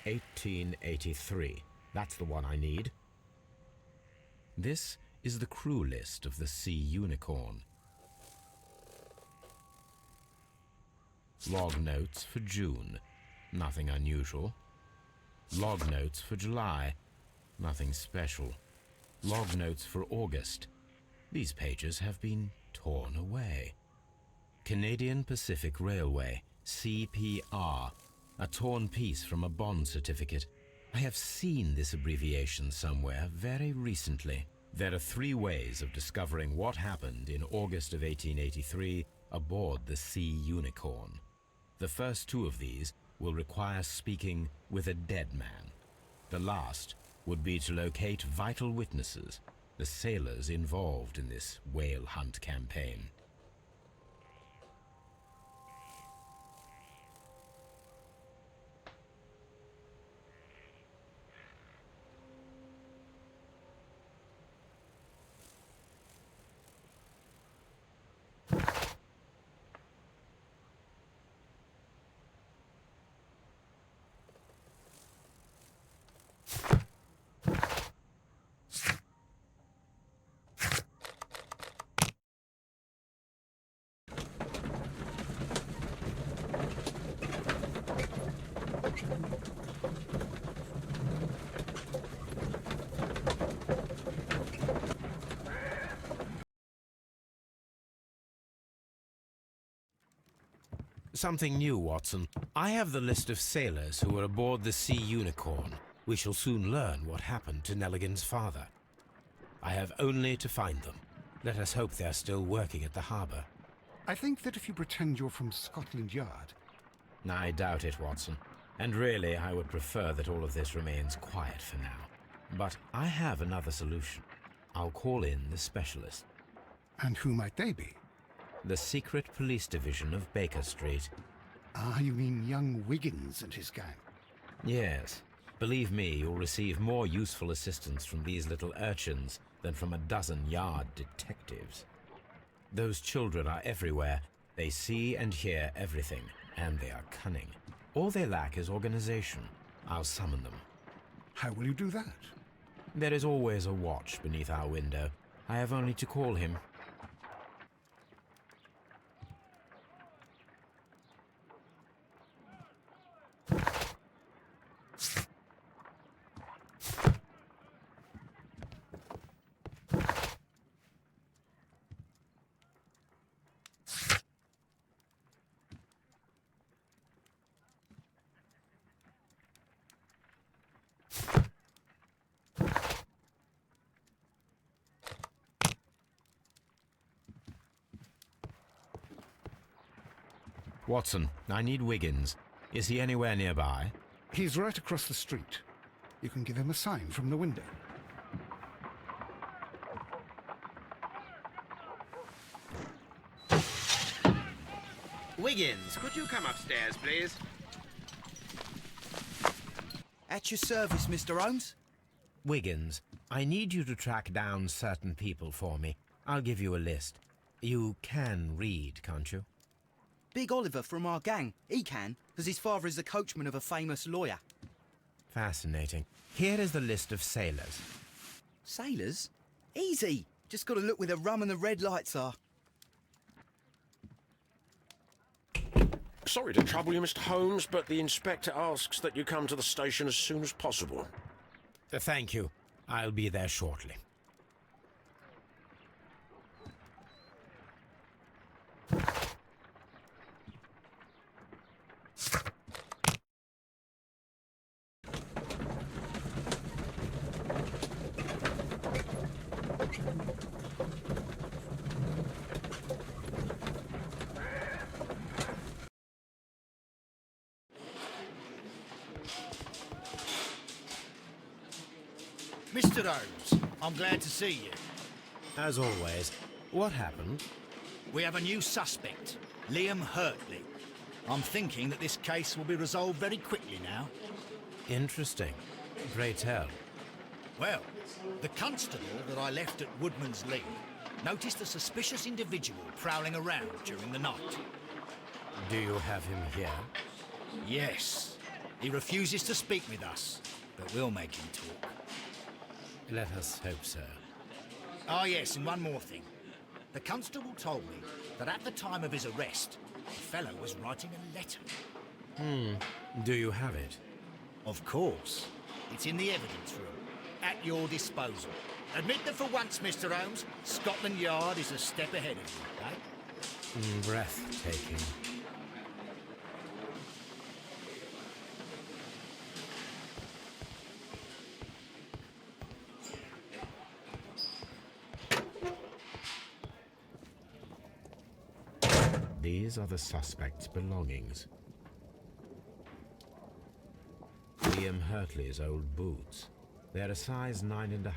1883. That's the one I need. This is the crew list of the Sea Unicorn. Log notes for June. Nothing unusual. Log notes for July. Nothing special. Log notes for August. These pages have been torn away. Canadian Pacific Railway, CPR. A torn piece from a bond certificate. I have seen this abbreviation somewhere very recently. There are 3 ways of discovering what happened in August of 1883 aboard the Sea Unicorn. The first 2 of these will require speaking with a dead man. The last would be to locate vital witnesses, the sailors involved in this whale hunt campaign. Something new, Watson. I have the list of sailors who were aboard the Sea Unicorn. We shall soon learn what happened to Nelligan's father. I have only to find them. Let us hope they're still working at the harbour. I think that if you pretend you're from Scotland Yard... I doubt it, Watson. And really, I would prefer that all of this remains quiet for now. But I have another solution. I'll call in the specialist. And who might they be? The secret police division of Baker Street. Ah, you mean young Wiggins and his gang? Yes. Believe me, you'll receive more useful assistance from these little urchins than from a dozen yard detectives. Those children are everywhere. They see and hear everything, and they are cunning. All they lack is organization. I'll summon them. How will you do that? There is always a watch beneath our window. I have only to call him. Watson, I need Wiggins. Is he anywhere nearby? He's right across the street. You can give him a sign from the window. Wiggins, could you come upstairs, please? At your service, Mr. Holmes. Wiggins, I need you to track down certain people for me. I'll give you a list. You can read, can't you? Big Oliver from our gang. He can, because his father is the coachman of a famous lawyer. Fascinating. Here is the list of sailors. Sailors? Easy. Just got to look where the rum and the red lights are. Sorry to trouble you, Mr. Holmes, but the inspector asks that you come to the station as soon as possible. Thank you. I'll be there shortly. Mr. Holmes, I'm glad to see you. As always, what happened? We have a new suspect, Liam Hurtley. I'm thinking that this case will be resolved very quickly now. Interesting. Pray tell. Well, the constable that I left at Woodman's Lee noticed a suspicious individual prowling around during the night. Do you have him here? Yes. He refuses to speak with us, but we'll make him talk. Let us hope so. Oh, yes, and one more thing. The constable told me that at the time of his arrest, the fellow was writing a letter. Do you have it? Of course. It's in the evidence room, at your disposal. Admit that for once, Mr. Holmes, Scotland Yard is a step ahead of you, eh? Breathtaking. These are the suspect's belongings. Liam Hurtley's old boots. They're a size 9.5.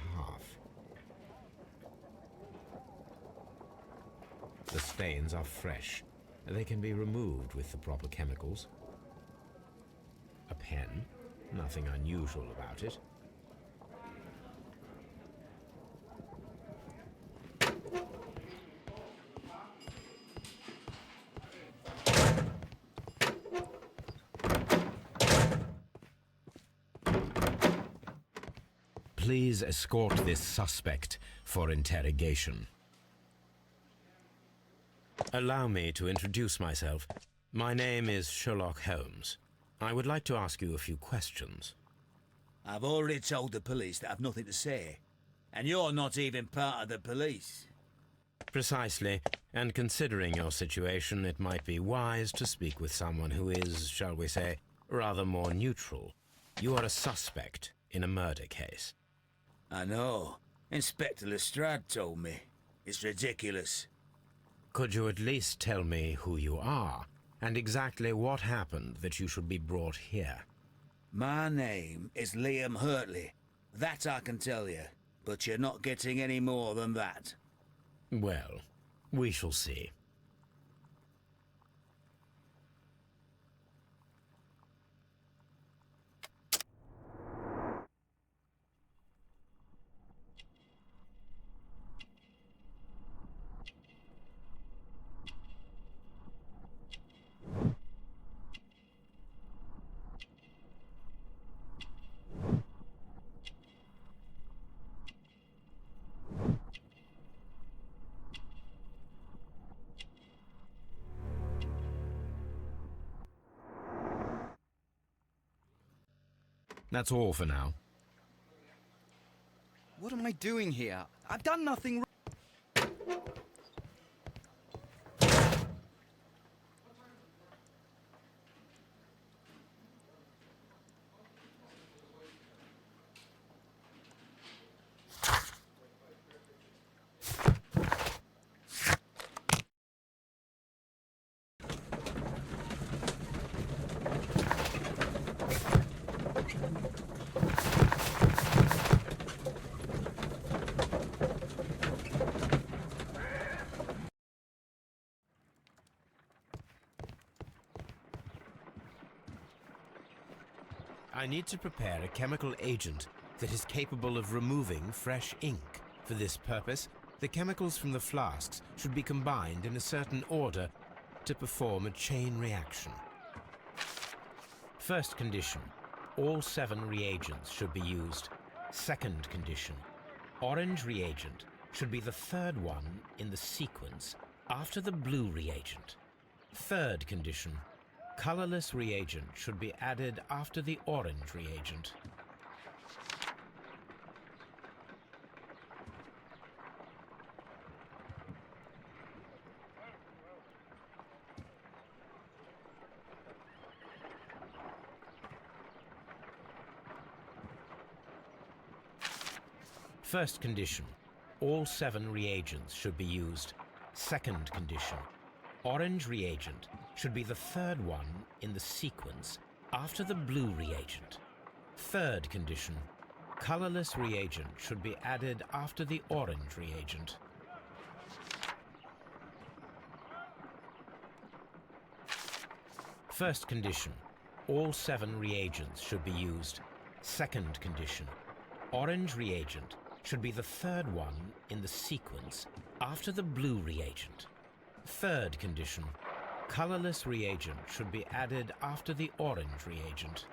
The stains are fresh. They can be removed with the proper chemicals. A pen. Nothing unusual about it. Please escort this suspect for interrogation. Allow me to introduce myself. My name is Sherlock Holmes. I would like to ask you a few questions. I've already told the police that I've nothing to say. And you're not even part of the police. Precisely, and considering your situation, it might be wise to speak with someone who is, shall we say, rather more neutral. You are a suspect in a murder case. I know. Inspector Lestrade told me. It's ridiculous. Could you at least tell me who you are, and exactly what happened that you should be brought here? My name is Liam Hurtley. That I can tell you. But you're not getting any more than that. Well, we shall see. That's all for now. What am I doing here? I've done nothing wrong. I need to prepare a chemical agent that is capable of removing fresh ink. For this purpose, the chemicals from the flasks should be combined in a certain order to perform a chain reaction. First condition, all 7 reagents should be used. Second condition, orange reagent should be the third one in the sequence after the blue reagent. Third condition, colorless reagent should be added after the orange reagent. First condition, all 7 reagents should be used. Second condition, orange reagent should be the third one in the sequence after the blue reagent. Third condition, colorless reagent should be added after the orange reagent. First condition, all 7 reagents should be used. Second condition, orange reagent should be the third one in the sequence after the blue reagent. Third condition, colorless reagent should be added after the orange reagent.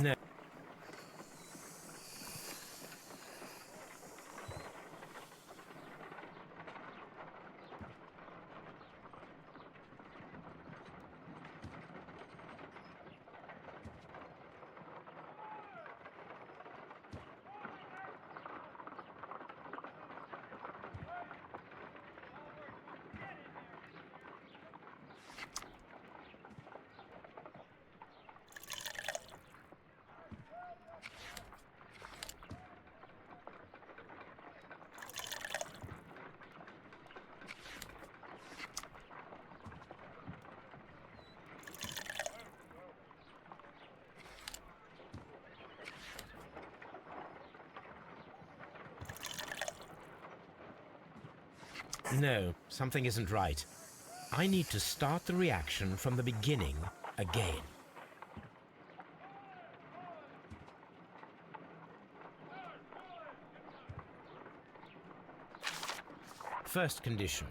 No. No, something isn't right. I need to start the reaction from the beginning again. First condition,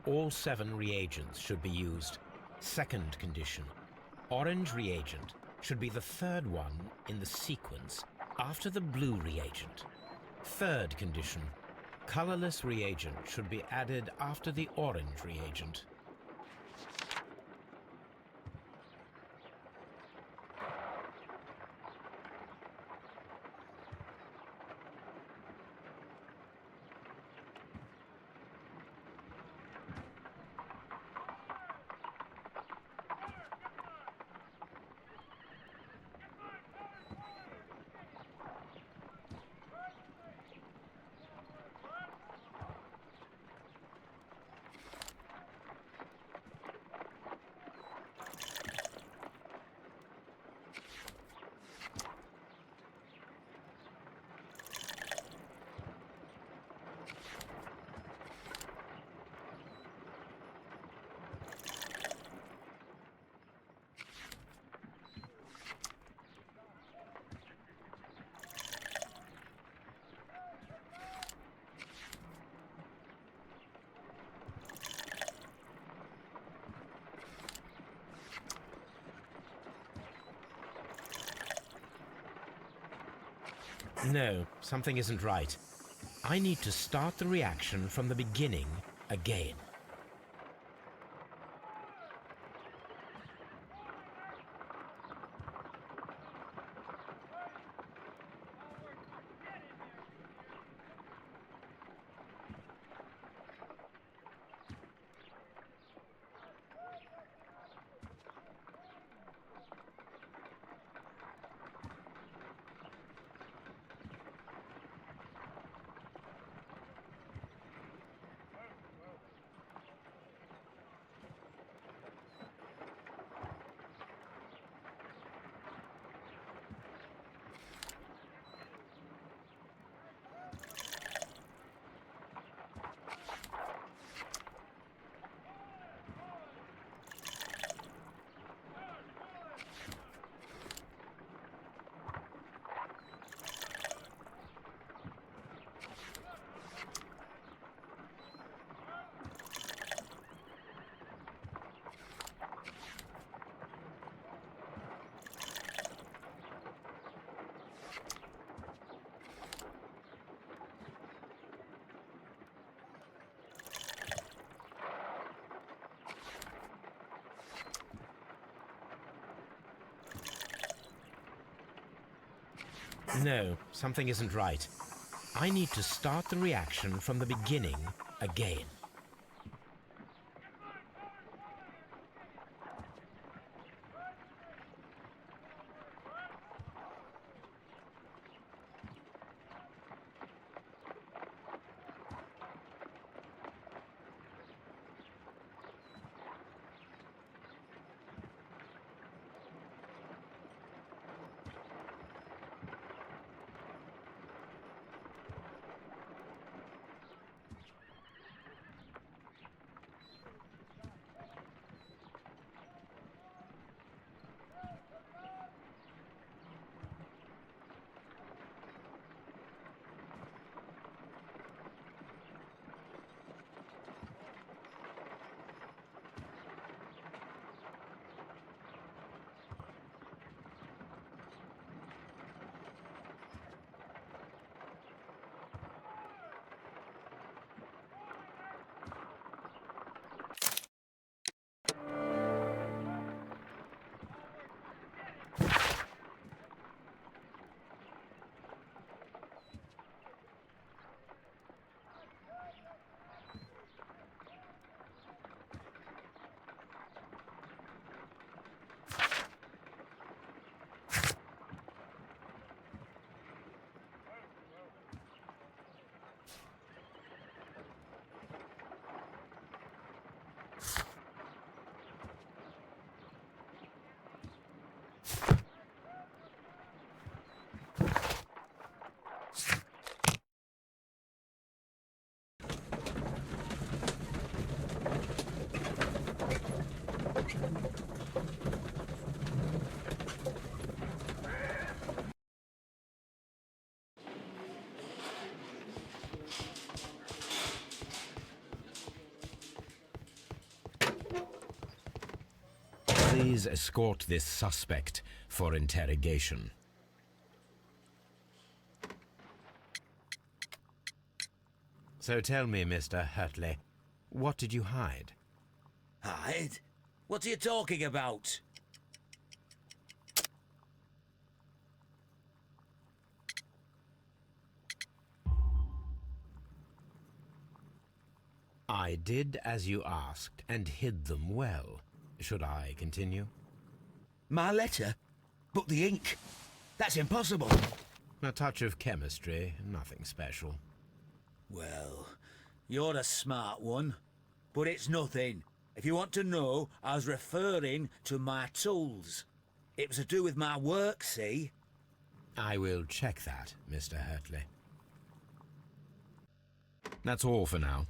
all 7 reagents should be used. Second condition, orange reagent should be the third one in the sequence after the blue reagent. Third condition, colorless reagent should be added after the orange reagent. No, something isn't right. I need to start the reaction from the beginning again. No, something isn't right. I need to start the reaction from the beginning again. Please escort this suspect for interrogation. So tell me, Mr. Hurtley, what did you hide? Hide? What are you talking about? I did as you asked and hid them well. Should I continue? My letter? But the ink? That's impossible. A touch of chemistry, nothing special. Well, you're a smart one. But it's nothing. If you want to know, I was referring to my tools. It was to do with my work, see? I will check that, Mr. Hurtley. That's all for now.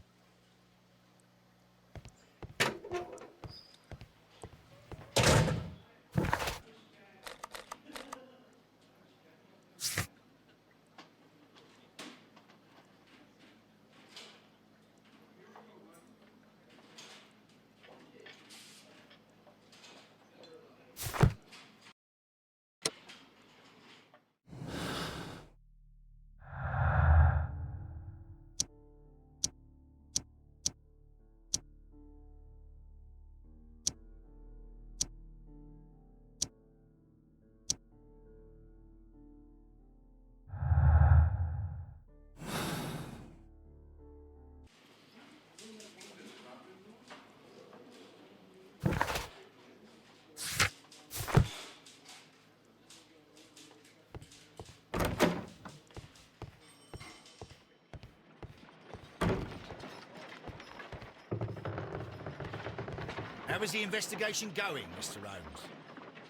How is the investigation going, Mr. Holmes?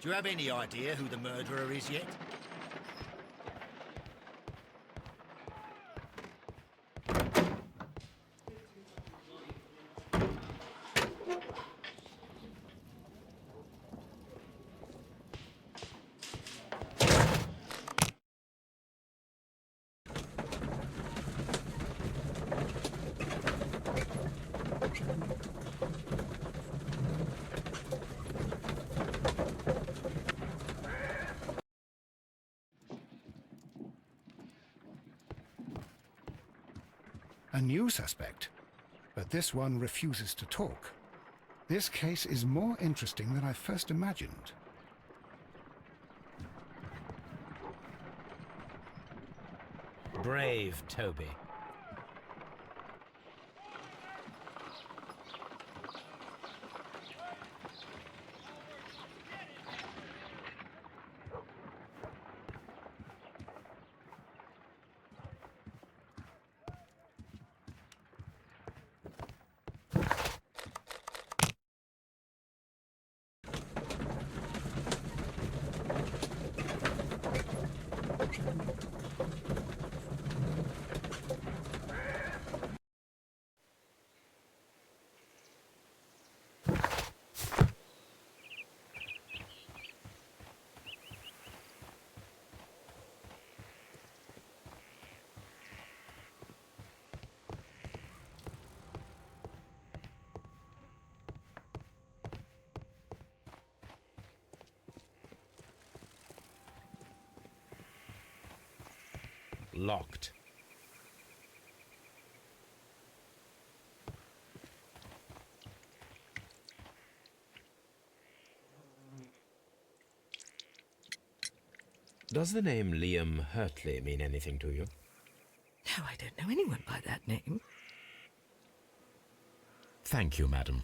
Do you have any idea who the murderer is yet? A new suspect, but this one refuses to talk. This case is more interesting than I first imagined. Brave Toby. Locked. Does the name Liam Hurtley mean anything to you? No, I don't know anyone by that name. Thank you, madam.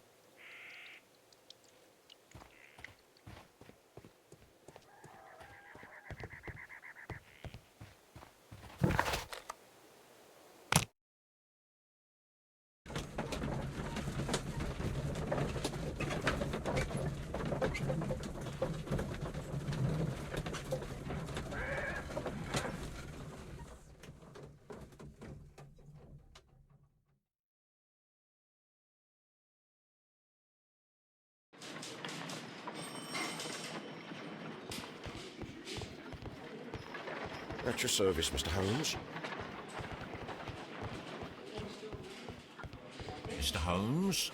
At your service, Mr. Holmes. Mr. Holmes?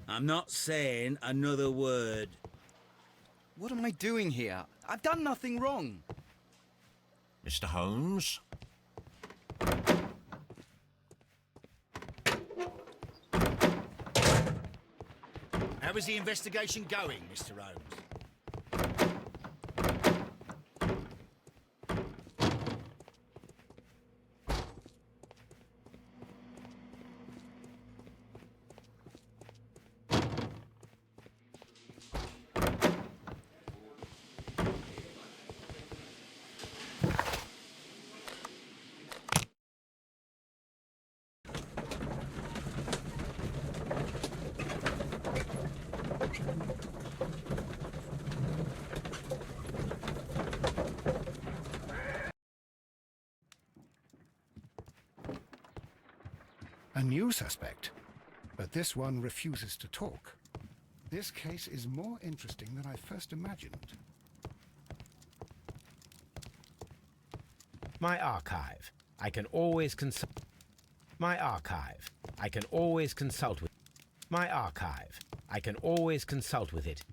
I'm not saying another word. What am I doing here? I've done nothing wrong. Mr. Holmes? How is the investigation going, Mr. Holmes? A new suspect, but this one refuses to talk. This case is more interesting than I first imagined. My archive. I can always consult. My archive. I can always consult with. My archive. I can always consult with it.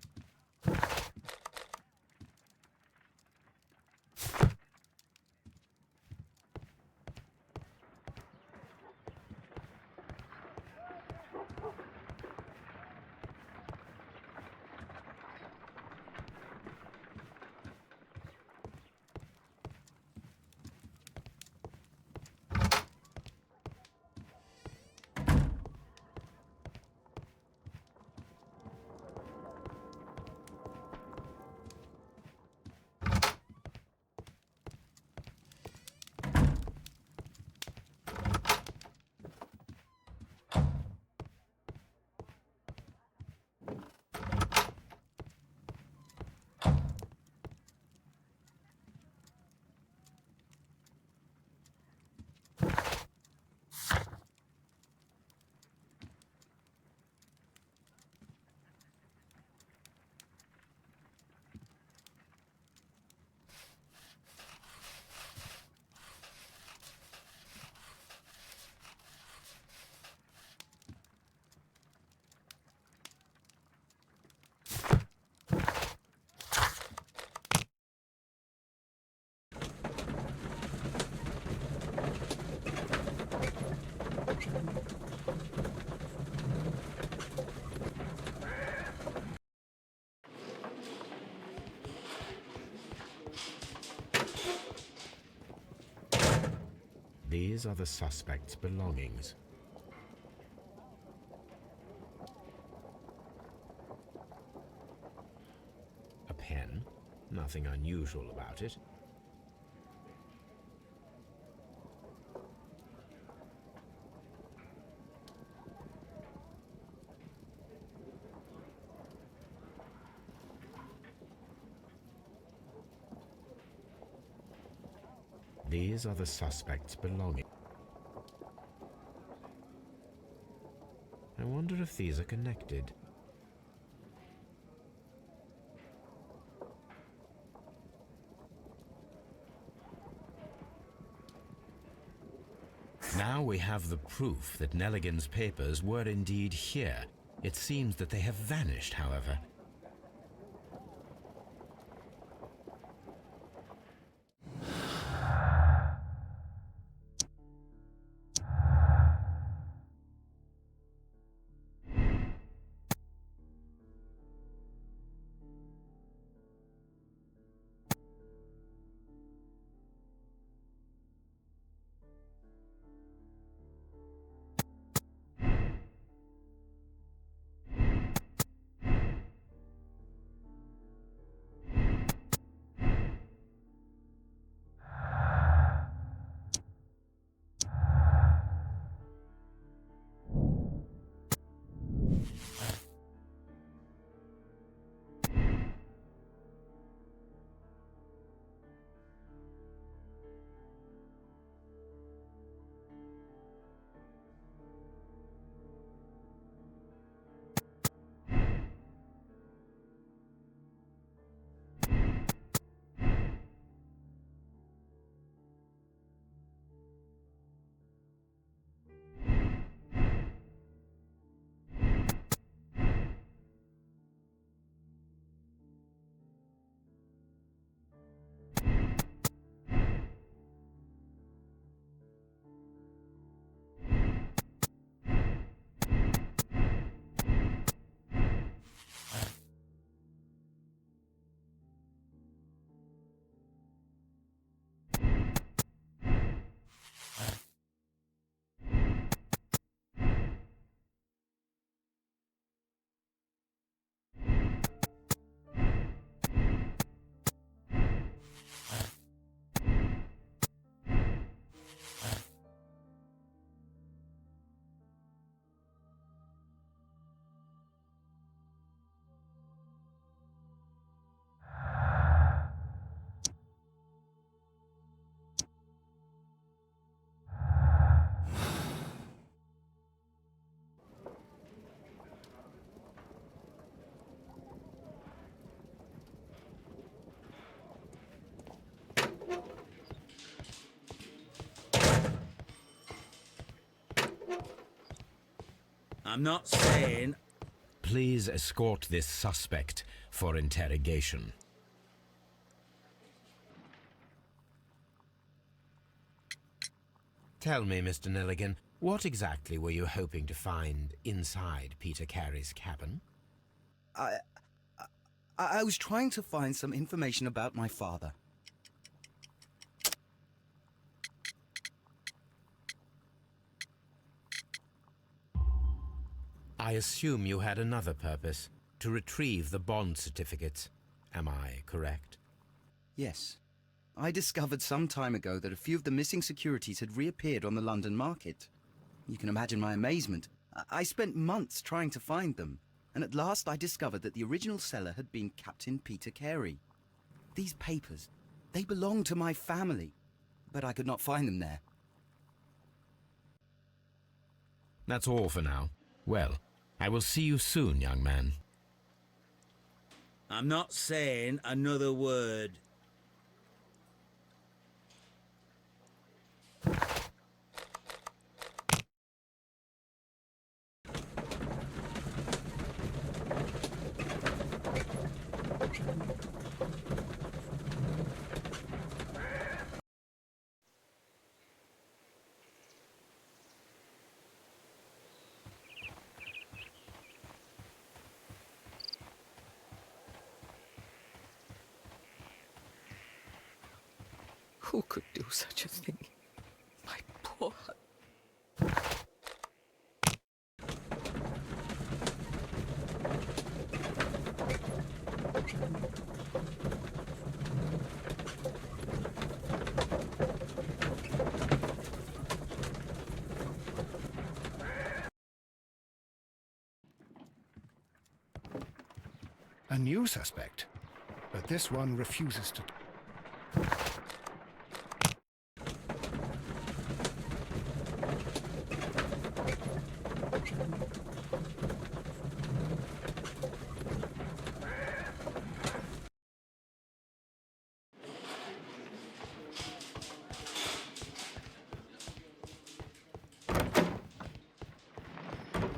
These are the suspect's belongings. A pen, nothing unusual about it. These are the suspect's belongings. I wonder if these are connected. Now we have the proof that Nelligan's papers were indeed here. It seems that they have vanished, however. I'm not saying... Please escort this suspect for interrogation. Tell me, Mr. Nelligan, what exactly were you hoping to find inside Peter Carey's cabin? I was trying to find some information about my father. I assume you had another purpose, to retrieve the bond certificates. Am I correct? Yes. I discovered some time ago that a few of the missing securities had reappeared on the London market. You can imagine my amazement. I spent months trying to find them, and at last I discovered that the original seller had been Captain Peter Carey. These papers, they belong to my family, but I could not find them there. That's all for now. Well, I will see you soon, young man. I'm not saying another word. Who could do such a thing? My poor poor. A new suspect, but this one refuses to.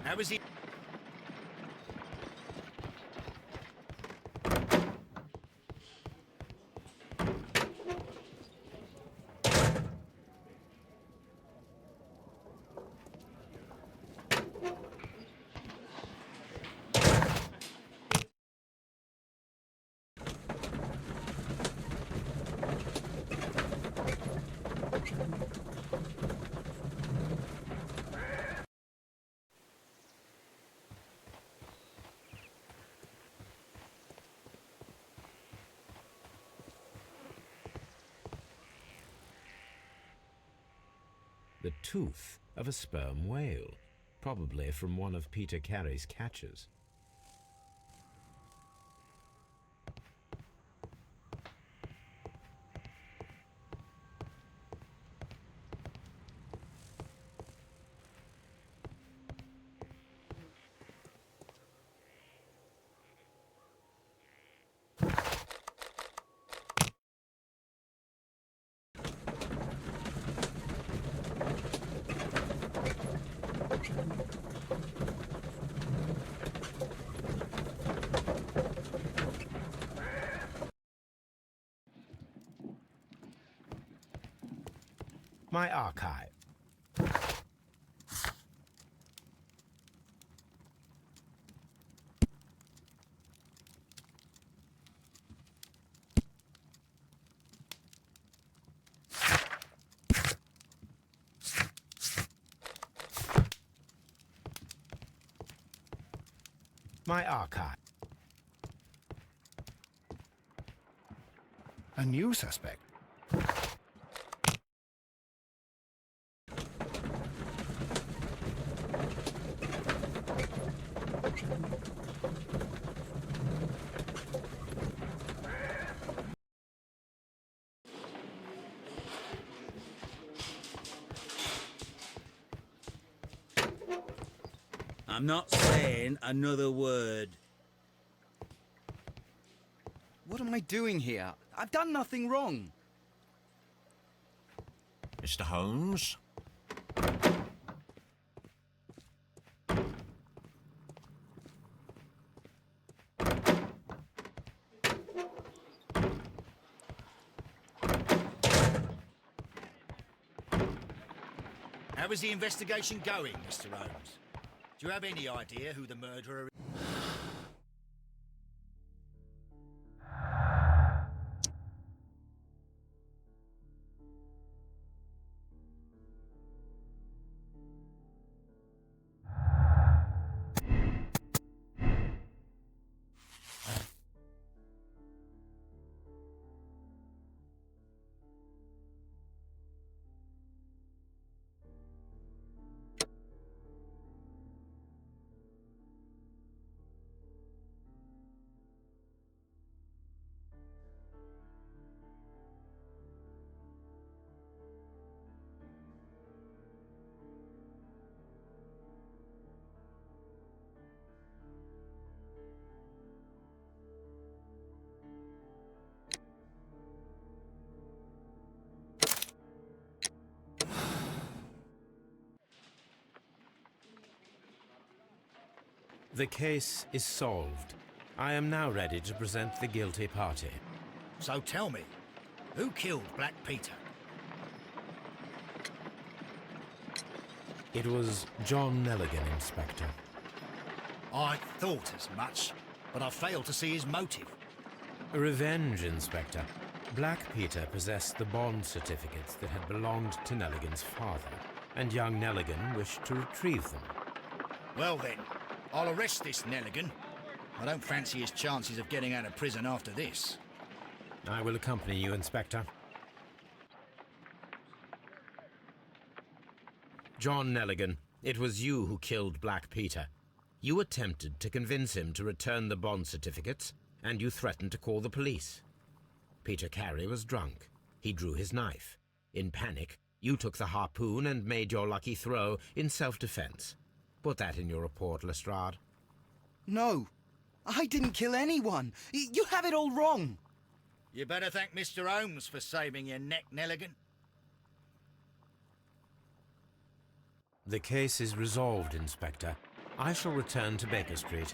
How was he? The tooth of a sperm whale, probably from one of Peter Carey's catches. My archive. My archive. A new suspect. I'm not saying another word. What am I doing here? I've done nothing wrong. Mr. Holmes? How is the investigation going, Mr. Holmes? Do you have any idea who the murderer is? The case is solved. I am now ready to present the guilty party. So tell me, who killed Black Peter? It was John Nelligan, Inspector. I thought as much, but I failed to see his motive. Revenge, Inspector. Black Peter possessed the bond certificates that had belonged to Nelligan's father, and young Nelligan wished to retrieve them. Well then, I'll arrest this Nelligan. I don't fancy his chances of getting out of prison after this. I will accompany you, Inspector. John Nelligan, it was you who killed Black Peter. You attempted to convince him to return the bond certificates, and you threatened to call the police. Peter Carey was drunk. He drew his knife. In panic, you took the harpoon and made your lucky throw in self-defense. Put that in your report, Lestrade. No, I didn't kill anyone. You have it all wrong. You better thank Mr. Holmes for saving your neck, Nelligan. The case is resolved, Inspector. I shall return to Baker Street.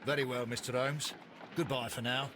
Very well, Mr. Holmes. Goodbye for now.